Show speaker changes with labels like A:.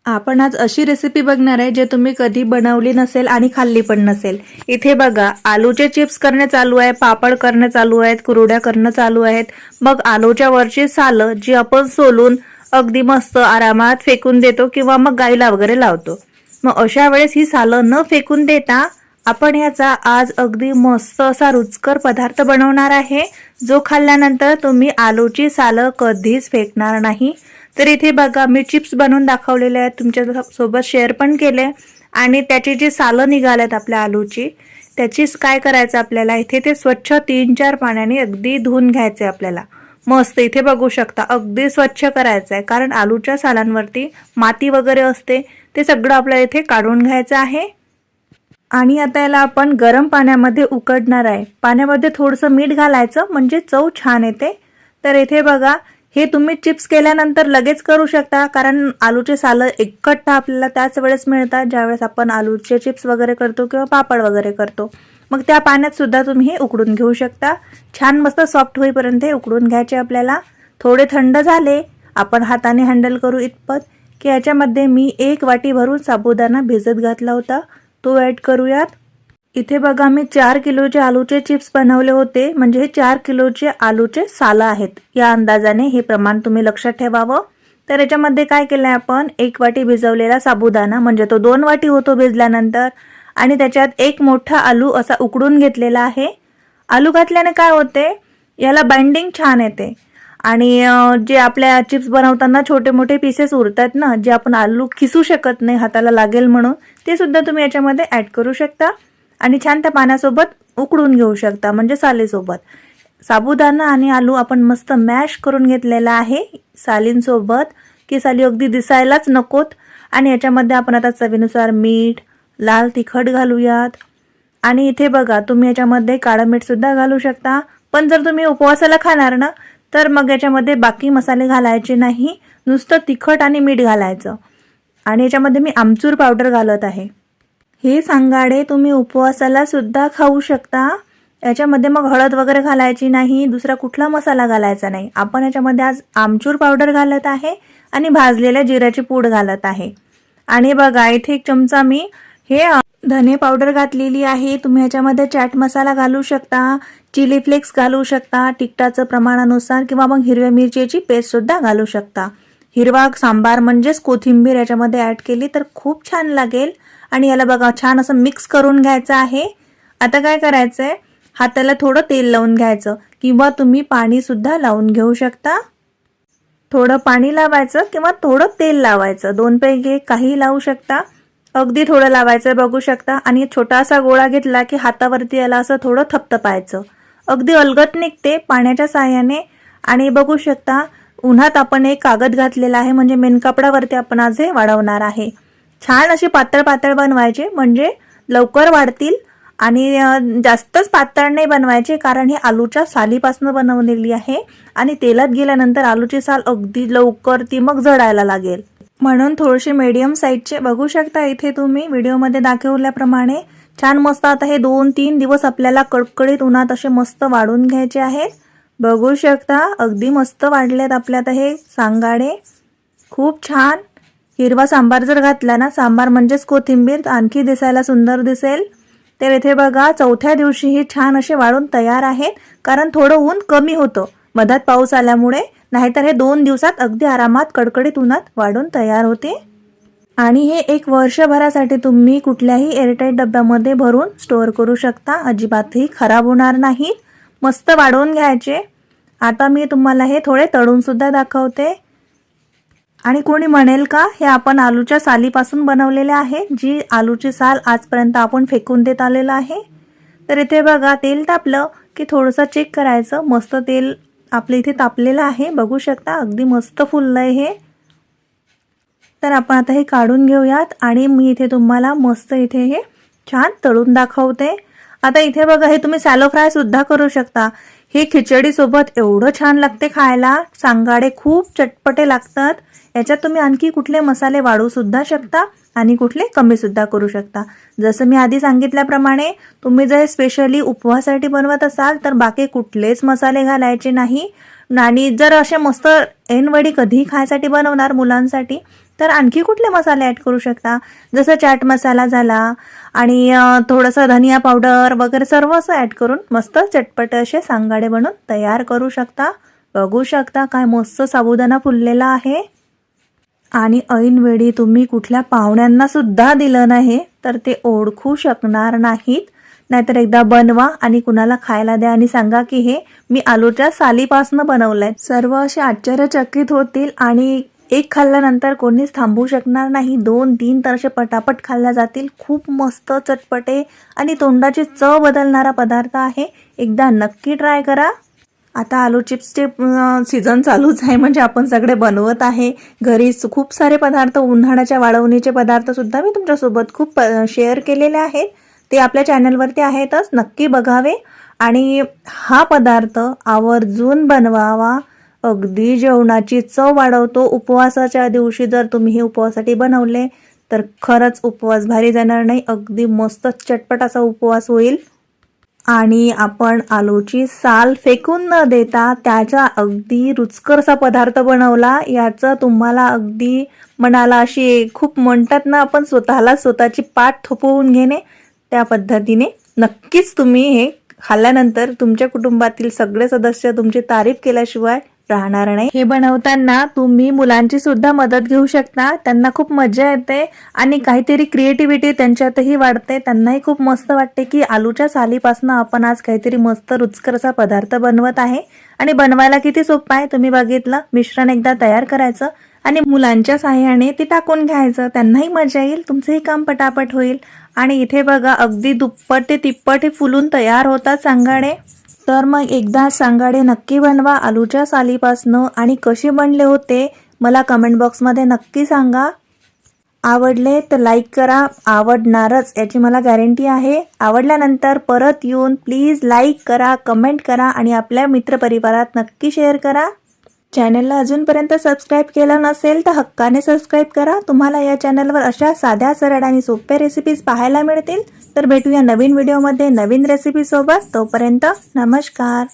A: आपण आज अशी रेसिपी बघणार आहे जे तुम्ही कधी बनवली नसेल आणि खाल्ली पण नसेल। इथे बघा, आलूचे चिप्स करणे चालू आहे, पापड करणे चालू आहेत, कुरड्या करणं चालू आहेत। मग आलूच्या वरची सालं जी आपण सोलून अगदी मस्त आरामात फेकून देतो किंवा मग गाईला वगैरे लावतो। मग अशा वेळेस ही सालं न फेकून देता आपण याचा आज अगदी मस्त असा रुचकर पदार्थ बनवणार आहे, जो खाल्ल्यानंतर तुम्ही आलूची सालं कधीच फेकणार नाही। तर इथे बघा, मी चिप्स बनवून दाखवलेले आहेत, तुमच्या सोबत शेअर पण केले। आणि त्याची जी सालं निघालेत आपल्या आलूची, त्याची काय करायचं आपल्याला, इथे ते स्वच्छ 3-4 पाण्याने अगदी धुवून घ्यायचे आपल्याला। मस्त इथे बघू शकता, अगदी स्वच्छ करायचं आहे, कारण आलूच्या सालांवरती माती वगैरे असते, ते सगळं आपल्याला इथे काढून घ्यायचं आहे। आणि आता याला आपण गरम पाण्यामध्ये उकडणार आहे। पाण्यामध्ये थोडंसं मीठ घालायचं म्हणजे चव छान येते। तर इथे बघा, हे तुम्ही चिप्स केल्यानंतर लगेच करू शकता, कारण आलूचे सालं एकट्ठा आपल्याला त्याच वेळेस मिळतात ज्यावेळेस आपण आलूचे चिप्स वगैरे करतो किंवा पापड वगैरे करतो। मग त्या पाण्यात सुद्धा तुम्ही हे उकडून घेऊ शकता। छान मस्त सॉफ्ट होईपर्यंत हे उकडून घ्यायचे आपल्याला। थोडे थंड झाले, आपण हाताने हँडल करू इतपत, की याच्यामध्ये मी 1 वाटी भरून साबुदाणा भिजत घातला होता, तो ॲड करूयात। इथे बघा, मी 4 किलोचे आलूचे चिप्स बनवले होते, म्हणजे हे 4 किलोचे आलूचे सालं आहेत। या अंदाजाने हे प्रमाण तुम्ही लक्षात ठेवावं। तर याच्यामध्ये काय केलंय आपण, 1 वाटी भिजवलेला साबुदाणा, म्हणजे तो 2 वाटी होतो भिजल्यानंतर, आणि त्याच्यात 1 मोठा आलू असा उकडून घेतलेला आहे। आलू घातल्याने काय होते, याला बाइंडिंग छान येते। आणि जे आपल्या चिप्स बनवताना छोटे मोठे पीसेस उरतात ना, जे आपण आलू खिसू शकत नाही हाताला लागेल म्हणून, ते सुद्धा तुम्ही याच्यामध्ये ॲड करू शकता आणि छान त्या पाण्यासोबत उकडून घेऊ शकता, म्हणजे सालीसोबत। साबुदाणा आणि आलू आपण मस्त मॅश करून घेतलेला आहे सालींसोबत, की साली अगदी दिसायलाच नकोत। आणि याच्यामध्ये आपण आता चवीनुसार मीठ, लाल तिखट घालूयात। आणि इथे बघा, तुम्ही याच्यामध्ये काळं मीठ सुद्धा घालू शकता, पण जर तुम्ही उपवासाला खाणार ना, तर मग याच्यामध्ये बाकी मसाले घालायचे नाही, नुसतं तिखट आणि मीठ घालायचं। आणि याच्यामध्ये मी आमचूर पावडर घालत आहे। हे सांगाडे तुम्ही उपवासाला सुद्धा खाऊ शकता। याच्यामध्ये मग हळद वगैरे घालायची नाही, दुसरा कुठला मसाला घालायचा नाही। आपण याच्यामध्ये आज आमचूर पावडर घालत आहे आणि भाजलेल्या जिऱ्याची पूड घालत आहे। आणि बघा, इथे 1 चमचा मी हे धने पावडर घातलेली आहे। तुम्ही याच्यामध्ये चाट मसाला घालू शकता, चिली फ्लेक्स घालू शकता तिखटाचं प्रमाणानुसार, किंवा मग हिरव्या मिरचीची पेस्ट सुद्धा घालू शकता। हिरवा सांबार म्हणजेच कोथिंबीर याच्यामध्ये ॲड केली तर खूप छान लागेल। आणि याला बघा, छान असं मिक्स करून घ्यायचं आहे। आता काय करायचंय, हाताला थोडं तेल लावून घ्यायचं, किंवा तुम्ही पाणी सुद्धा लावून घेऊ शकता। थोडं पाणी लावायचं किंवा थोडं तेल लावायचं, 2 पैकी काही लावू शकता। अगदी थोडं लावायचं, बघू शकता। आणि छोटासा गोळा घेतला की हातावरती याला असं थोडं थपथपायचं, अगदी अलगद निघते पाण्याच्या साहाय्याने। आणि बघू शकता, उन्हात आपण एक कागद घातलेला आहे, म्हणजे मेनकापडावरती आपण आज हे वाढवणार आहे। छान अशी पातळ पातळ बनवायचे, म्हणजे लवकर वाढतील। आणि जास्तच पातळ नाही बनवायचे, कारण हे आलूच्या सालीपासून बनवलेली आहे, आणि तेलात गेल्यानंतर आलूची साल अगदी लवकर ती मग जळायला लागेल, म्हणून थोडेसे मीडियम साईजचे। बघू शकता इथे तुम्ही व्हिडिओमध्ये दाखवल्याप्रमाणे छान मस्त। आता हे 2-3 दिवस आपल्याला कडकडीत उन्हात असे मस्त वाढून घ्यायचे आहेत। बघू शकता, अगदी मस्त वाढलेत आपले आता हे सांगाडे, खूप छान। हिरवा सांबार जर घातला ना, सांबार म्हणजेच कोथिंबीर, तर आणखी दिसायला सुंदर दिसेल। तर इथे बघा, 4थ्या दिवशी हे छान असे वाढून तयार आहेत, कारण थोडं ऊन कमी होतं मधात पाऊस आल्यामुळे, नाहीतर हे 2 दिवसात अगदी आरामात कडकडीत उन्हात वाढून तयार होते। आणि हे 1 वर्षभरासाठी तुम्ही कुठल्याही एअरटाईट डब्यामध्ये भरून स्टोअर करू शकता, अजिबातही खराब होणार नाहीत। मस्त वाढवून घ्यायचे। आता मी तुम्हाला हे थोडे तळून सुद्धा दाखवते। आणि कोणी म्हणेल का, हे आपण आलूच्या सालीपासून बनवलेले आहे, जी आलूची साल आजपर्यंत आपण फेकून देत आलेलं आहे। तर इथे बघा, तेल तापलं की थोडंसं चेक करायचं, मस्त तेल आपल्या इथे तापलेलं आहे, बघू शकता अगदी मस्त फुललंय हे। तर आपण आता हे काढून घेऊयात, आणि मी इथे तुम्हाला मस्त इथे हे छान तळून दाखवते। आता इथे बघा, हे तुम्ही सॅलो फ्राय सुद्धा करू शकता। हे खिचडी सोबत एवढं छान लागते खायला, सांगाडे खूप चटपटे लागतात। याच्यात तुम्ही आणखी कुठले मसाले वाढवू सुद्धा शकता, आणि कुठले कमी सुद्धा करू शकता। जसं मी आधी सांगितल्याप्रमाणे, तुम्ही जर स्पेशली उपवासासाठी बनवत असाल तर बाकी कुठलेच मसाले घालायचे नाही। आणि जर असे मस्त ऐनवेळी कधी खायसाठी बनवणार मुलांसाठी, तर आणखी कुठले मसाले ॲड करू शकता, जसं चाट मसाला झाला आणि थोडंसं धनिया पावडर वगैरे सर्व असं ॲड करून मस्त चटपट असे सांगाडे बनवून तयार करू शकता. बघू शकता काय मस्त साबुदाणा फुललेला आहे. आणि ऐनवेळी तुम्ही कुठल्या पाहुण्यांना सुद्धा दिलं नाही तर ते ओळखू शकणार नाहीत. नाहीतर एकदा बनवा आणि कुणाला खायला द्या आणि सांगा की हे मी आलूच्या सालीपासून बनवलंय. सर्व असे आश्चर्यचकित होतील आणि एक खाल्ल्यानंतर कोणीच थांबू शकणार नाही. 2-3 तर असे पटापट खाल्ल्या जातील. खूप मस्त चटपटे आणि तोंडाची चव बदलणारा पदार्थ आहे. एकदा नक्की ट्राय करा. आता आलू चिप्सचे सीझन चालूच आहे, म्हणजे आपण सगळे बनवत आहे घरी. खूप सारे पदार्थ, उन्हाळ्याच्या वाळवणीचे पदार्थ सुद्धा मी तुमच्यासोबत खूप शेअर केलेले आहेत. ते आपल्या चॅनलवरती आहेतच, नक्की बघावे. आणि हा पदार्थ आवर्जून बनवावा. अगदी जेवणाची चव वाढवतो. उपवासाच्या दिवशी जर तुम्ही हे उपवासासाठी बनवले तर खरंच उपवास भारी जाणार नाही. अगदी मस्त चटपट असा उपवास होईल. आणि आपण आलूची साल फेकून न देता त्याचा अगदी रुचकरसा पदार्थ बनवला. याचं तुम्हाला अगदी मनाला अशी खूप म्हणतात ना आपण स्वतःची पाठ थोपवून घेणे, त्या पद्धतीने नक्कीच तुम्ही हे खाल्ल्यानंतर तुमच्या कुटुंबातील सगळे सदस्य तुमची तारीफ केल्याशिवाय राहणार नाही. हे बनवताना तुम्ही मुलांची सुद्धा मदत घेऊ शकता. त्यांना खूप मजा येते आणि काहीतरी क्रिएटिव्हिटी त्यांच्यातही वाढते. त्यांनाही खूप मस्त वाटते की आलूच्या सालीपासून आपण आज काहीतरी मस्त रुचकर असा पदार्थ बनवत आहे. आणि बनवायला किती सोपं आहे तुम्ही बघितलं. मिश्रण एकदा तयार करायचं आणि मुलांच्या साहाय्याने ते टाकून घ्यायचं. त्यांनाही मजा येईल, तुमचंही काम पटापट होईल. आणि इथे बघा अगदी दुप्पट ते तिप्पट हे फुलून तयार होतात सांगाडे. तर मग एकदा सांगाडे नक्की बनवा आलूच्या सालीपासनं. आणि कसे बनले होते मला कमेंट बॉक्समध्ये नक्की सांगा. आवडले तर लाईक करा, आवडणारच याची मला गॅरंटी आहे. आवडल्यानंतर परत येऊन प्लीज लाईक करा, कमेंट करा आणि आपल्या मित्रपरिवारात नक्की शेअर करा. चॅनलला अजूनपर्यंत सबस्क्राईब केलं नसेल तर हक्काने सबस्क्राईब करा. तुम्हाला या चॅनलवर अशा साध्या सरळ आणि सोप्या रेसिपीज पाहायला मिळतील. तर भेटूया नवीन व्हिडिओमध्ये नवीन रेसिपीसोबत. तोपर्यंत नमस्कार.